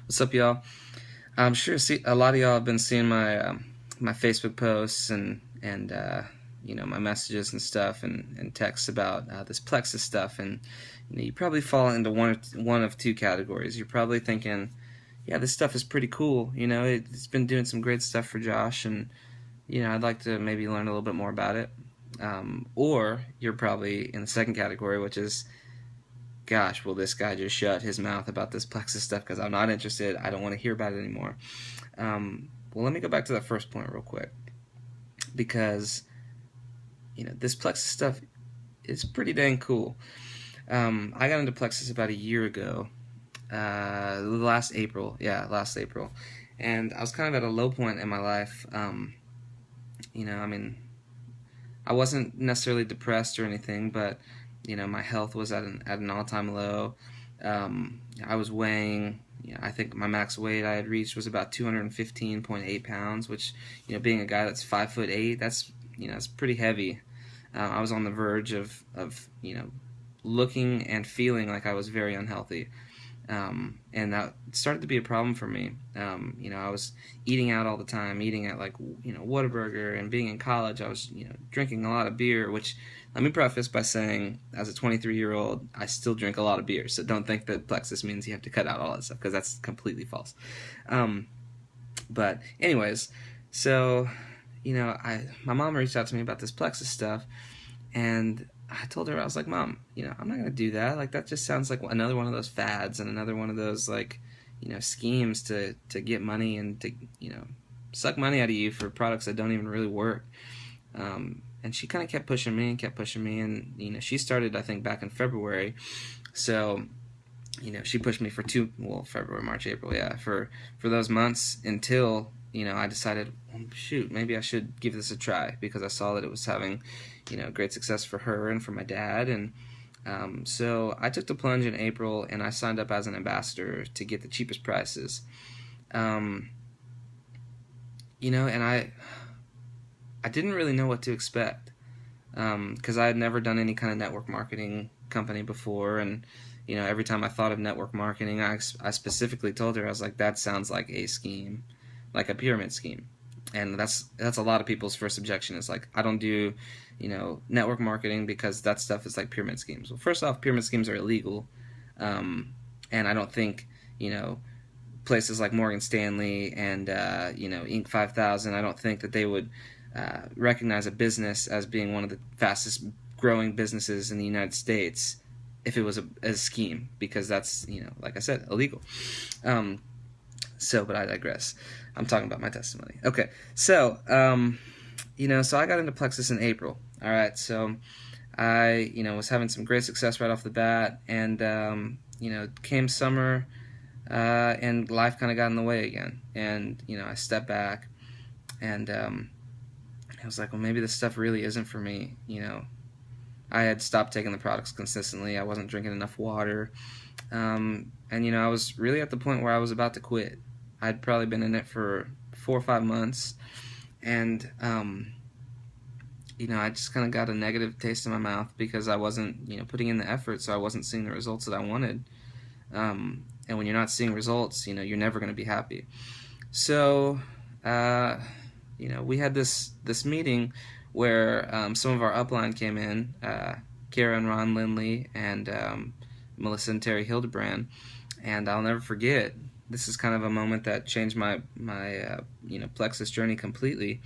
What's up, y'all? I'm sure a lot of y'all have been seeing my Facebook posts and my messages and stuff and texts about this Plexus stuff, and you probably fall into one of two categories. You're probably thinking, yeah, this stuff is pretty cool. It's been doing some great stuff for Josh, and I'd like to maybe learn a little bit more about it. Or you're probably in the second category, which is, gosh, will this guy just shut his mouth about this Plexus stuff because I'm not interested. I don't want to hear about it anymore. Well, let me go back to that first point real quick, because this Plexus stuff is pretty dang cool. I got into Plexus about a year ago, last April. Yeah, last April, and I was kind of at a low point in my life. I mean, I wasn't necessarily depressed or anything, but my health was at an all-time low. I was weighing, I think my max weight I had reached was about 215.8 pounds, which, being a guy that's 5'8", that's pretty heavy. I was on the verge of looking and feeling like I was very unhealthy. And that started to be a problem for me. I was eating out all the time, eating at Whataburger, and being in college, I was, drinking a lot of beer, which, let me preface by saying, as a 23-year-old, I still drink a lot of beer, so don't think that Plexus means you have to cut out all that stuff, because that's completely false. But anyways, so, my mom reached out to me about this Plexus stuff, and I told her, I was like, Mom, I'm not gonna do that. Like, that just sounds like another one of those fads and another one of those schemes to get money and to suck money out of you for products that don't even really work. And she kind of kept pushing me and she started, I think, back in February. So she pushed me for February, March, April, yeah, for those months until I decided, well, shoot, maybe I should give this a try, because I saw that it was having great success for her and for my dad. And so I took the plunge in April, and I signed up as an ambassador to get the cheapest prices. And I didn't really know what to expect, because I had never done any kind of network marketing company before. And every time I thought of network marketing, I specifically told her, I was like, that sounds like a scheme, like a pyramid scheme. And that's a lot of people's first objection, is like, I don't do network marketing because that stuff is like pyramid schemes. Well, first off, pyramid schemes are illegal, and I don't think places like Morgan Stanley and Inc. 5000, I don't think that they would recognize a business as being one of the fastest growing businesses in the United States if it was a scheme, because that's, like I said, illegal. But I digress. I'm talking about my testimony. Okay, so so I got into Plexus in April. All right, so I was having some great success right off the bat, and came summer, and life kind of got in the way again, and I stepped back, and I was like, well, maybe this stuff really isn't for me. I had stopped taking the products consistently. I wasn't drinking enough water, and I was really at the point where I was about to quit. I'd probably been in it for 4 or 5 months, and I just kind of got a negative taste in my mouth because I wasn't putting in the effort, so I wasn't seeing the results that I wanted. And when you're not seeing results, you're never going to be happy. So we had this meeting where some of our upline came in, Kara and Ron Lindley, and Melissa and Terry Hildebrand, and I'll never forget. This is kind of a moment that changed my Plexus journey completely,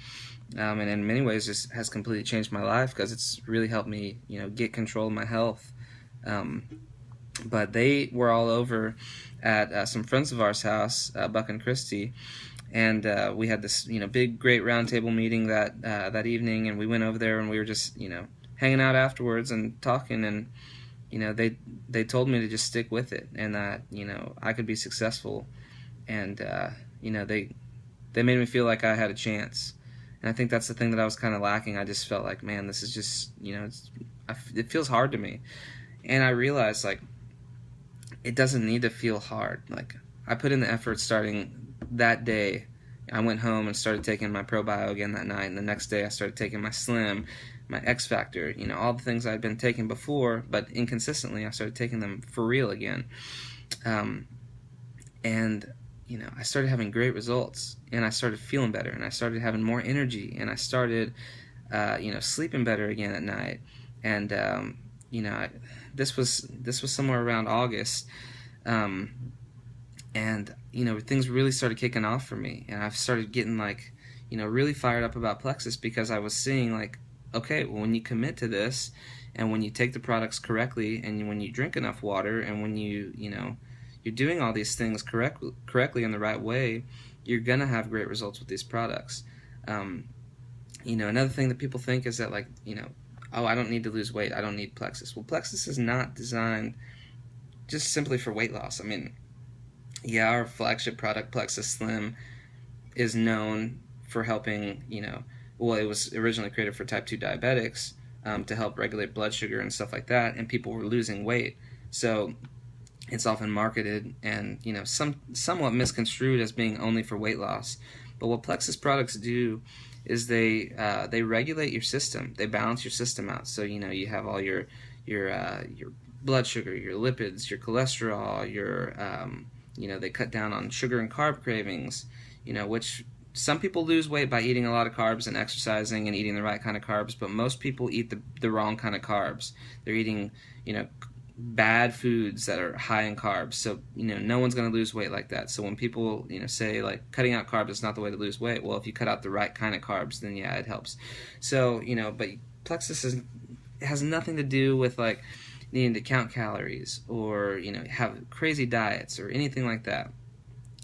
and in many ways just has completely changed my life, because it's really helped me get control of my health. But they were all over at some friends of ours' house, Buck and Christie, and we had this big great roundtable meeting that evening, and we went over there and we were just hanging out afterwards and talking, and they told me to just stick with it, and that I could be successful, and they made me feel like I had a chance. And I think that's the thing that I was kind of lacking. I just felt like, man, this is just it feels hard to me, and I realized, like, it doesn't need to feel hard. Like, I put in the effort starting that day. I went home and started taking my ProBio again that night, and the next day I started taking my Slim, my X Factor, all the things I'd been taking before, but inconsistently. I started taking them for real again. And I started having great results, and I started feeling better, and I started having more energy, and I started, sleeping better again at night. And you know, I, this was somewhere around August, um, and things really started kicking off for me, and I've started getting like, really fired up about Plexus because I was seeing like, okay, well, when you commit to this, and when you take the products correctly, and when you drink enough water, and when you're doing all these things correctly in the right way, you're gonna have great results with these products. Um, Another thing that people think is that, like, oh, I don't need to lose weight, I don't need Plexus. Well, Plexus is not designed just simply for weight loss. I mean, yeah, our flagship product, Plexus Slim, is known for helping, well, it was originally created for type 2 diabetics, to help regulate blood sugar and stuff like that, and people were losing weight. So it's often marketed and, somewhat misconstrued as being only for weight loss. But what Plexus products do is they regulate your system. They balance your system out. So you have all your blood sugar, your lipids, your cholesterol, your they cut down on sugar and carb cravings. Which some people lose weight by eating a lot of carbs and exercising and eating the right kind of carbs, but most people eat the wrong kind of carbs. They're eating bad foods that are high in carbs. So no one's going to lose weight like that. So when people say like cutting out carbs is not the way to lose weight, well, if you cut out the right kind of carbs, then yeah, it helps. So but Plexus has nothing to do with like needing to count calories or have crazy diets or anything like that.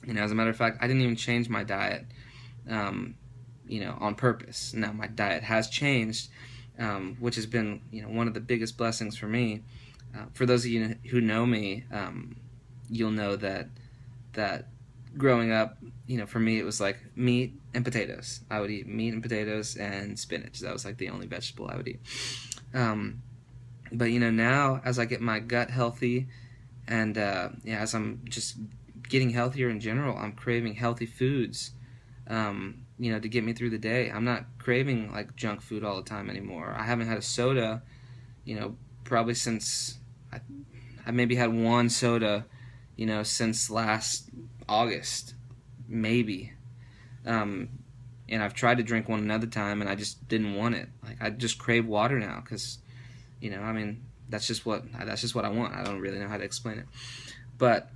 As a matter of fact, I didn't even change my diet on purpose. Now my diet has changed, which has been one of the biggest blessings for me. For those of you who know me, you'll know that growing up, for me it was like meat and potatoes. I would eat meat and potatoes and spinach. That was like the only vegetable I would eat. But now as I get my gut healthy, and as I'm just getting healthier in general, I'm craving healthy foods. To get me through the day. I'm not craving like junk food all the time anymore. I haven't had a soda, probably since I maybe had one soda, since last August, maybe. And I've tried to drink one another time, and I just didn't want it. Like I just crave water now, because, I mean, that's just what I want. I don't really know how to explain it, but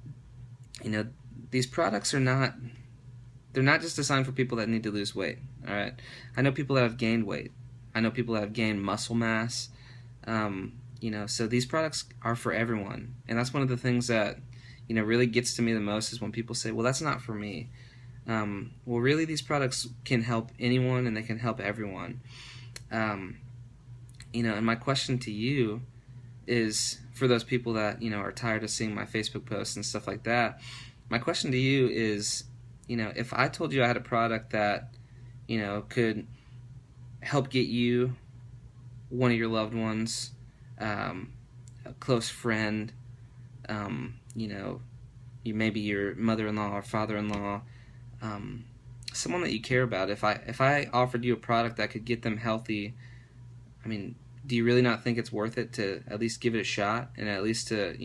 these products are not. They're not just designed for people that need to lose weight. All right, I know people that have gained weight. I know people that have gained muscle mass. So these products are for everyone, and that's one of the things that really gets to me the most is when people say, "Well, that's not for me." Well, really, these products can help anyone, and they can help everyone. And my question to you is, for those people that are tired of seeing my Facebook posts and stuff like that, my question to you is, if I told you I had a product that could help get you, one of your loved ones, a close friend, maybe your mother-in-law or father-in-law, someone that you care about. If I offered you a product that could get them healthy, I mean, do you really not think it's worth it to at least give it a shot, and at least to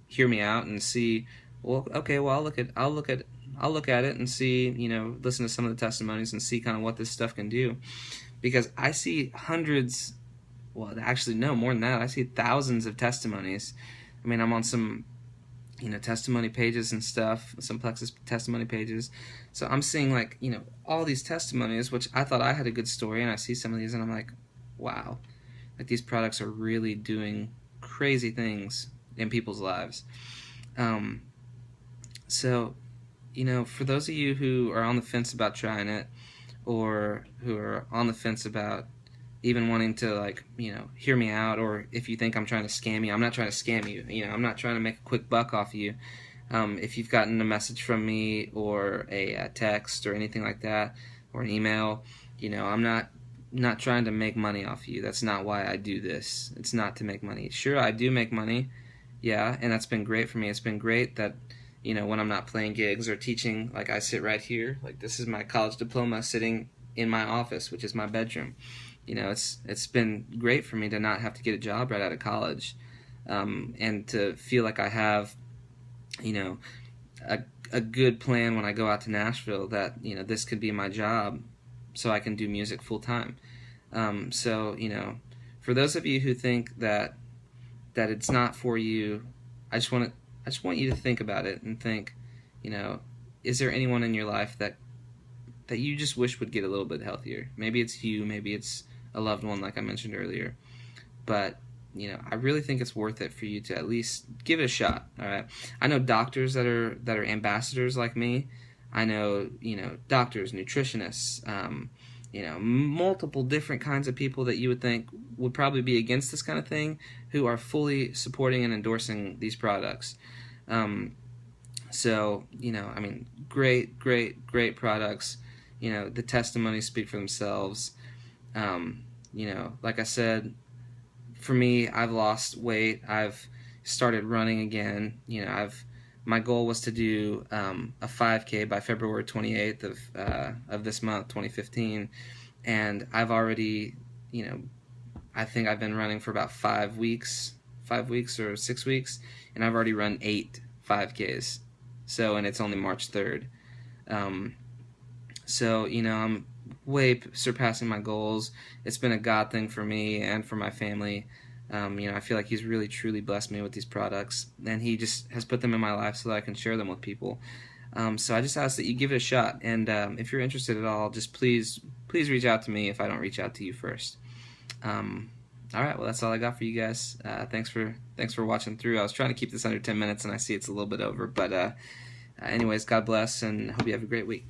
hear me out and see? Well, okay, well, I'll look at it and see, listen to some of the testimonies and see kind of what this stuff can do, because I see hundreds. Well, actually, no, more than that. I see thousands of testimonies. I mean, I'm on some, testimony pages and stuff, some Plexus testimony pages. So I'm seeing, like, all these testimonies, which I thought I had a good story, and I see some of these, and I'm like, wow. Like, these products are really doing crazy things in people's lives. So, for those of you who are on the fence about trying it, or who are on the fence about even wanting to, like, hear me out, or if you think I'm trying to scam you, I'm not trying to scam you. I'm not trying to make a quick buck off of you. If you've gotten a message from me, or a text, or anything like that, or an email, I'm not trying to make money off of you. That's not why I do this. It's not to make money. Sure, I do make money, yeah, and that's been great for me. It's been great that when I'm not playing gigs or teaching, like I sit right here, like this is my college diploma sitting in my office, which is my bedroom. It's been great for me to not have to get a job right out of college, and to feel like I have, a a good plan when I go out to Nashville that this could be my job, so I can do music full time. So for those of you who think that it's not for you, I just want you to think about it and think, is there anyone in your life that you just wish would get a little bit healthier? Maybe it's you, maybe it's a loved one, like I mentioned earlier. But I really think it's worth it for you to at least give it a shot. All right. I know doctors that are ambassadors like me. I know doctors, nutritionists, multiple different kinds of people that you would think would probably be against this kind of thing, who are fully supporting and endorsing these products. So I mean, great products. The testimonies speak for themselves. Like I said, for me, I've lost weight. I've started running again. My goal was to do a 5K by February 28th of this month, 2015, and I've already, I think I've been running for about 5 weeks or 6 weeks, and I've already run 8 5Ks. So, and it's only March 3rd. So, I'm way surpassing my goals. It's been a God thing for me and for my family. I feel like He's really truly blessed me with these products, and He just has put them in my life so that I can share them with people. So I just ask that you give it a shot, and if you're interested at all, just please reach out to me if I don't reach out to you first. All right, well, that's all I got for you guys. Thanks for watching through. I was trying to keep this under 10 minutes, and I see it's a little bit over, but anyways, God bless, and hope you have a great week.